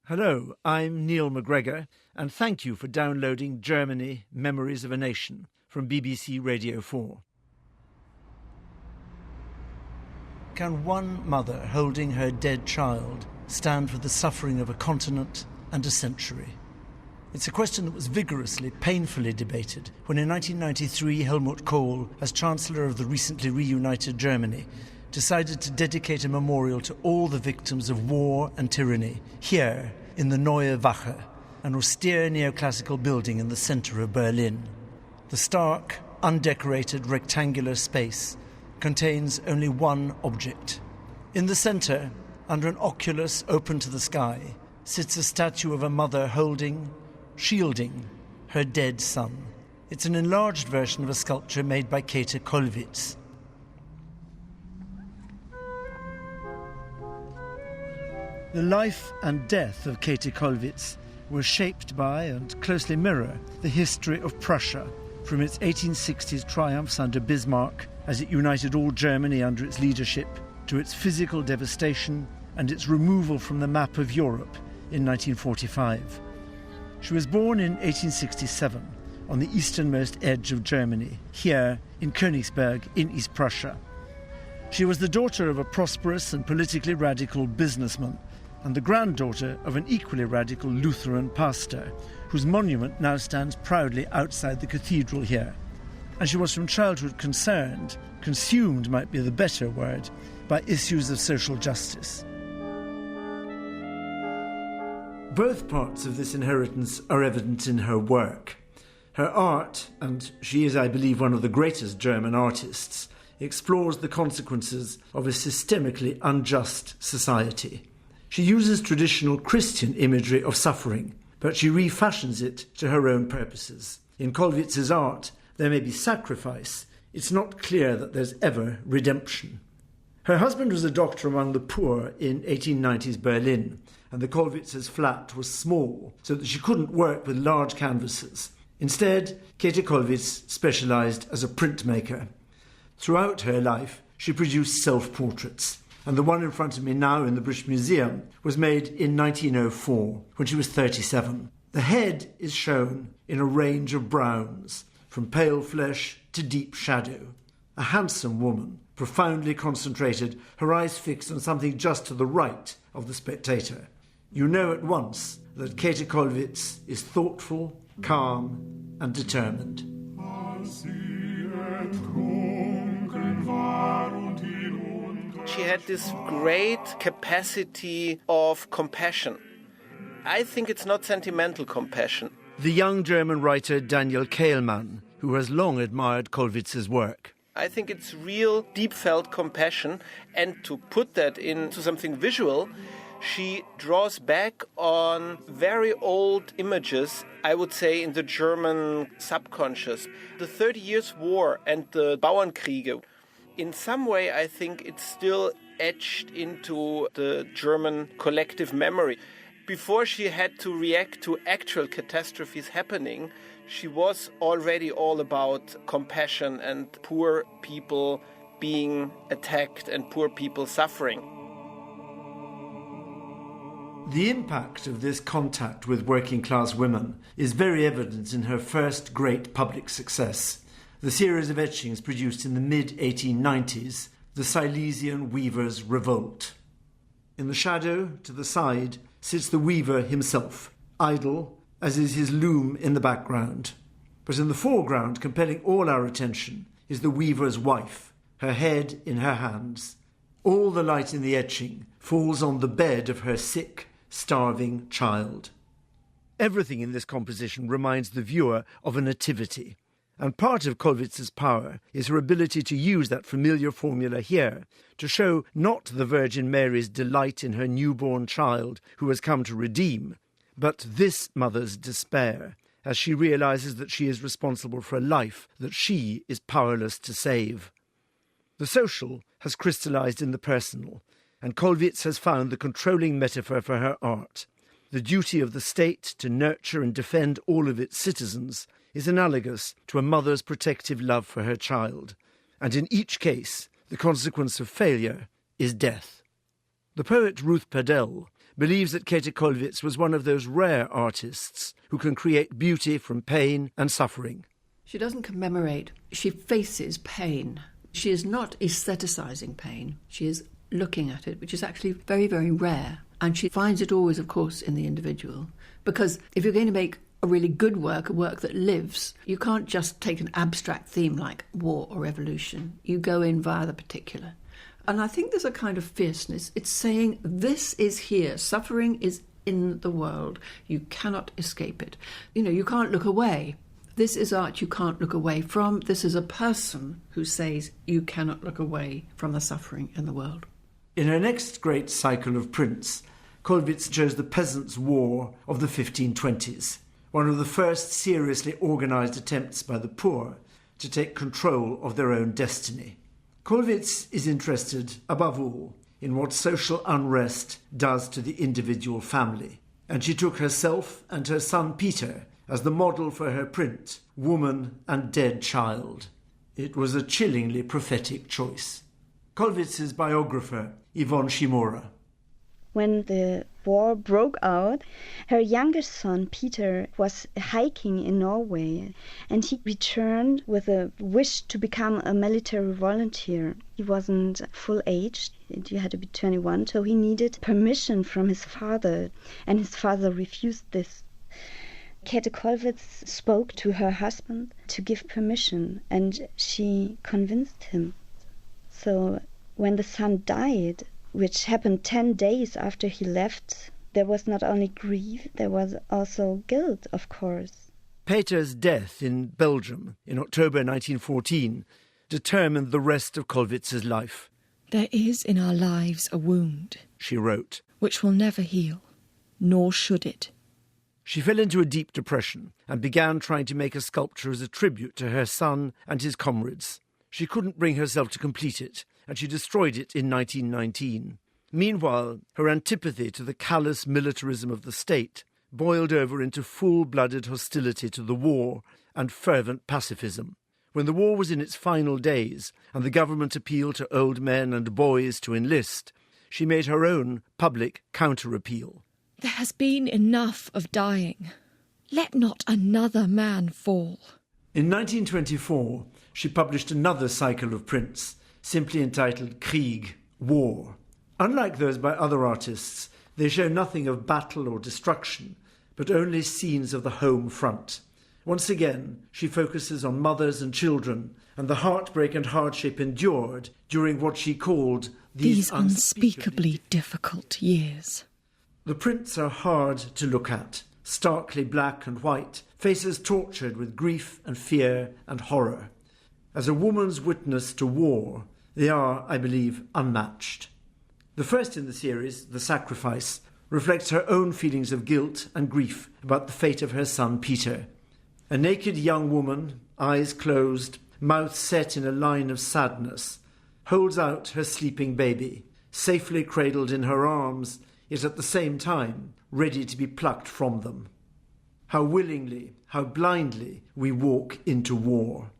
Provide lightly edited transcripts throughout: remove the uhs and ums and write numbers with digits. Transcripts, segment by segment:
Hello, I'm Neil McGregor, and thank you for downloading Germany, Memories of a Nation from BBC Radio 4. Can one mother holding her dead child stand for the suffering of a continent and a century? It's a question that was vigorously, painfully debated when in 1993 Helmut Kohl, as Chancellor of the recently reunited Germany, decided to dedicate a memorial to all the victims of war and tyranny here in the Neue Wache, an austere neoclassical building in the centre of Berlin. The stark, undecorated rectangular space contains only one object. In the centre, under an oculus open to the sky, sits a statue of a mother holding, shielding, her dead son. It's an enlarged version of a sculpture made by Kathe Kollwitz. The life and death of Kathe Kollwitz were shaped by and closely mirror the history of Prussia, from its 1860s triumphs under Bismarck as it united all Germany under its leadership, to its physical devastation and its removal from the map of Europe in 1945. She was born in 1867 on the easternmost edge of Germany, here in Königsberg in East Prussia. She was the daughter of a prosperous and politically radical businessman and the granddaughter of an equally radical Lutheran pastor, whose monument now stands proudly outside the cathedral here. And she was from childhood consumed might be the better word, by issues of social justice. Both parts of this inheritance are evident in her work. Her art, and she is, I believe, one of the greatest German artists, explores the consequences of a systemically unjust society. She uses traditional Christian imagery of suffering, but she refashions it to her own purposes. In Kollwitz's art, there may be sacrifice. It's not clear that there's ever redemption. Her husband was a doctor among the poor in 1890s Berlin, and the Kollwitz's flat was small, so that she couldn't work with large canvases. Instead, Kathe Kollwitz specialised as a printmaker. Throughout her life, she produced self-portraits, and the one in front of me now in the British Museum was made in 1904, when she was 37. The head is shown in a range of browns, from pale flesh to deep shadow. A handsome woman, profoundly concentrated, her eyes fixed on something just to the right of the spectator. You know at once that Kathe Kollwitz is thoughtful, calm, and determined. She had this great capacity of compassion. I think it's not sentimental compassion. The young German writer Daniel Kehlmann, who has long admired Kollwitz's work. I think it's real, deep-felt compassion, and to put that into something visual, she draws back on very old images, I would say, in the German subconscious. The 30 Years' War and the Bauernkriege. In some way, I think it's still etched into the German collective memory. Before she had to react to actual catastrophes happening, she was already all about compassion and poor people being attacked and poor people suffering. The impact of this contact with working-class women is very evident in her first great public success, the series of etchings produced in the mid-1890s, the Silesian Weaver's Revolt. In the shadow, to the side, sits the weaver himself, idle, as is his loom in the background. But in the foreground, compelling all our attention, is the weaver's wife, her head in her hands. All the light in the etching falls on the bed of her sick, starving child. Everything in this composition reminds the viewer of a nativity. And part of Kollwitz's power is her ability to use that familiar formula here to show not the Virgin Mary's delight in her newborn child who has come to redeem, but this mother's despair as she realizes that she is responsible for a life that she is powerless to save. The social has crystallized in the personal, and Kollwitz has found the controlling metaphor for her art. The duty of the state to nurture and defend all of its citizens is analogous to a mother's protective love for her child, and in each case, the consequence of failure is death. The poet Ruth Perdell believes that Kathe Kollwitz was one of those rare artists who can create beauty from pain and suffering. She doesn't commemorate, she faces pain. She is not aestheticising pain, she is looking at it, which is actually very, very rare. And she finds it always, of course, in the individual. Because if you're going to make a really good work, a work that lives, you can't just take an abstract theme like war or revolution. You go in via the particular. And I think there's a kind of fierceness. It's saying this is here. Suffering is in the world. You cannot escape it. You can't look away. This is art you can't look away from. This is a person who says you cannot look away from the suffering in the world. In her next great cycle of prints, Kollwitz chose the Peasants' War of the 1520s, one of the first seriously organised attempts by the poor to take control of their own destiny. Kollwitz is interested, above all, in what social unrest does to the individual family, and she took herself and her son Peter as the model for her print, Woman and Dead Child. It was a chillingly prophetic choice. Kollwitz's biographer, Yvonne Shimura. When the war broke out, her youngest son, Peter, was hiking in Norway, and he returned with a wish to become a military volunteer. He wasn't full age, you had to be 21, so he needed permission from his father, and his father refused this. Kathe Kollwitz spoke to her husband to give permission, and she convinced him. So when the son died, which happened 10 days after he left, there was not only grief, there was also guilt, of course. Peter's death in Belgium in October 1914 determined the rest of Kollwitz's life. "There is in our lives a wound," she wrote, "which will never heal, nor should it." She fell into a deep depression and began trying to make a sculpture as a tribute to her son and his comrades. She couldn't bring herself to complete it, and she destroyed it in 1919. Meanwhile, her antipathy to the callous militarism of the state boiled over into full-blooded hostility to the war and fervent pacifism. When the war was in its final days and the government appealed to old men and boys to enlist, she made her own public counter-appeal. "There has been enough of dying. Let not another man fall." In 1924, she published another cycle of prints, simply entitled Krieg, War. Unlike those by other artists, they show nothing of battle or destruction, but only scenes of the home front. Once again, she focuses on mothers and children and the heartbreak and hardship endured during what she called these unspeakably difficult years. The prints are hard to look at, starkly black and white, faces tortured with grief and fear and horror. As a woman's witness to war, they are, I believe, unmatched. The first in the series, The Sacrifice, reflects her own feelings of guilt and grief about the fate of her son Peter. A naked young woman, eyes closed, mouth set in a line of sadness, holds out her sleeping baby, safely cradled in her arms, yet at the same time ready to be plucked from them. How willingly, how blindly we walk into war.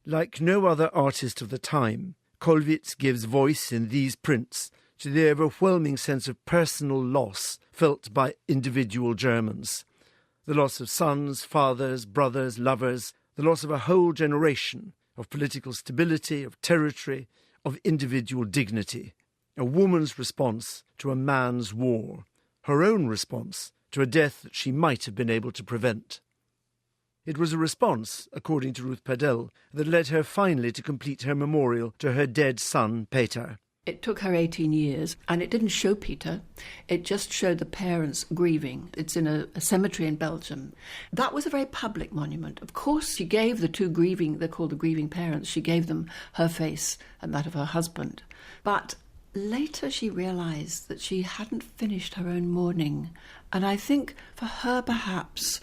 Like no other artist of the time, Kollwitz gives voice in these prints to the overwhelming sense of personal loss felt by individual Germans. The loss of sons, fathers, brothers, lovers, the loss of a whole generation, of political stability, of territory, of individual dignity. A woman's response to a man's war, her own response to a death that she might have been able to prevent. It was a response, according to Ruth Padel, that led her finally to complete her memorial to her dead son, Peter. It took her 18 years, and it didn't show Peter. It just showed the parents grieving. It's in a cemetery in Belgium. That was a very public monument. Of course, she gave the two grieving, they're called the grieving parents, she gave them her face and that of her husband. But later she realised that she hadn't finished her own mourning. And I think for her, perhaps,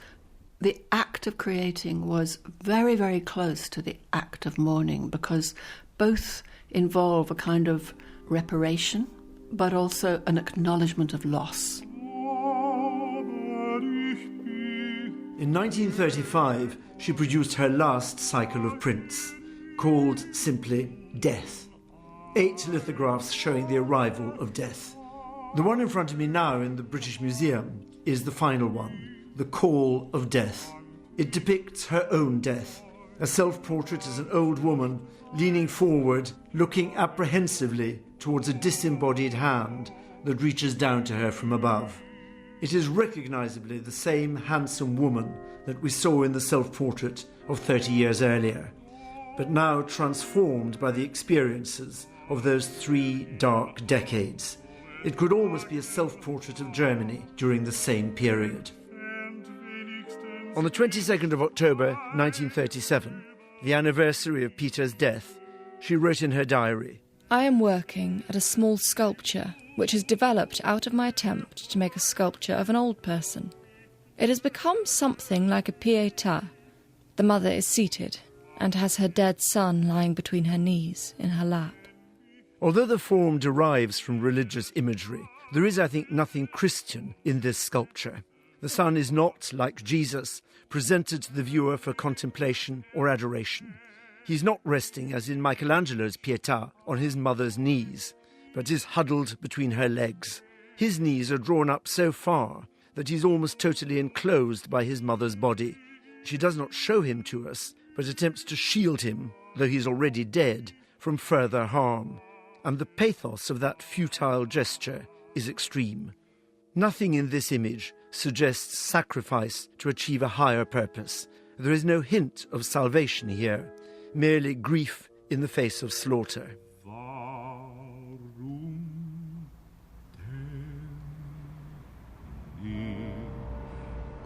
the act of creating was very, very close to the act of mourning, because both involve a kind of reparation, but also an acknowledgement of loss. In 1935, she produced her last cycle of prints, called simply Death. 8 lithographs showing the arrival of death. The one in front of me now in the British Museum is the final one, The Call of Death. It depicts her own death, a self-portrait as an old woman leaning forward, looking apprehensively towards a disembodied hand that reaches down to her from above. It is recognisably the same handsome woman that we saw in the self-portrait of 30 years earlier, but now transformed by the experiences of those 3 dark decades. It could almost be a self-portrait of Germany during the same period. On the 22nd of October 1937, the anniversary of Peter's death, she wrote in her diary, I am working at a small sculpture which has developed out of my attempt to make a sculpture of an old person. It has become something like a pietà. The mother is seated and has her dead son lying between her knees in her lap. Although the form derives from religious imagery, there is, I think, nothing Christian in this sculpture. The son is not, like Jesus, presented to the viewer for contemplation or adoration. He's not resting, as in Michelangelo's Pietà, on his mother's knees, but is huddled between her legs. His knees are drawn up so far that he's almost totally enclosed by his mother's body. She does not show him to us, but attempts to shield him, though he's already dead, from further harm. And the pathos of that futile gesture is extreme. Nothing in this image suggests sacrifice to achieve a higher purpose. There is no hint of salvation here, merely grief in the face of slaughter.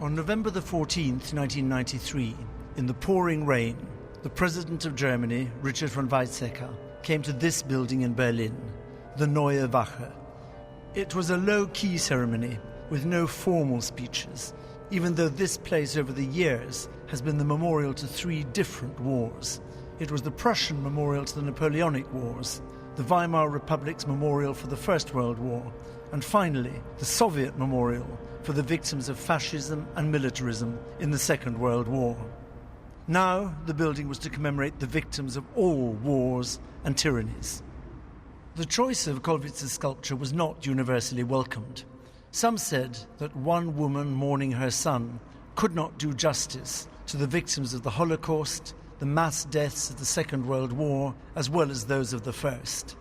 On November the 14th, 1993, in the pouring rain, the President of Germany, Richard von Weizsäcker, came to this building in Berlin, the Neue Wache. It was a low-key ceremony with no formal speeches, even though this place over the years has been the memorial to 3 different wars. It was the Prussian memorial to the Napoleonic Wars, the Weimar Republic's memorial for the First World War, and finally the Soviet memorial for the victims of fascism and militarism in the Second World War. Now the building was to commemorate the victims of all wars and tyrannies. The choice of Kollwitz's sculpture was not universally welcomed. Some said that one woman mourning her son could not do justice to the victims of the Holocaust, the mass deaths of the Second World War, as well as those of the First.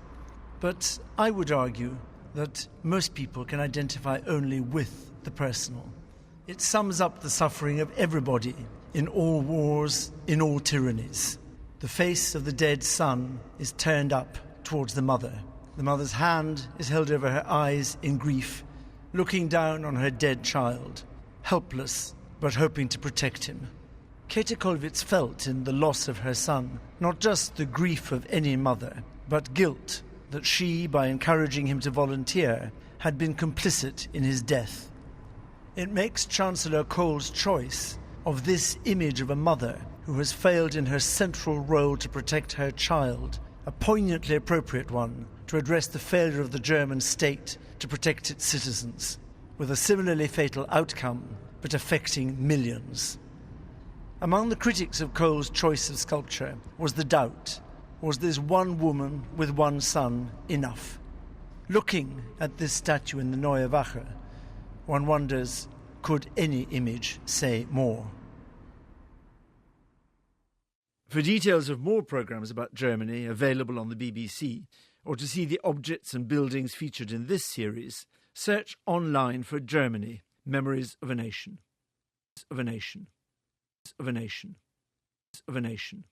But I would argue that most people can identify only with the personal. It sums up the suffering of everybody in all wars, in all tyrannies. The face of the dead son is turned up towards the mother. The mother's hand is held over her eyes in grief, looking down on her dead child, helpless but hoping to protect him. Kathe Kollwitz felt in the loss of her son not just the grief of any mother, but guilt that she, by encouraging him to volunteer, had been complicit in his death. It makes Chancellor Kohl's choice of this image of a mother who has failed in her central role to protect her child a poignantly appropriate one to address the failure of the German state to protect its citizens, with a similarly fatal outcome, but affecting millions. Among the critics of Kohl's choice of sculpture was the doubt, was this one woman with one son enough? Looking at this statue in the Neue Wache, one wonders, could any image say more? For details of more programmes about Germany available on the BBC, or to see the objects and buildings featured in this series, search online for Germany, Memories of a Nation. Of a Nation. Of a Nation. Of a Nation.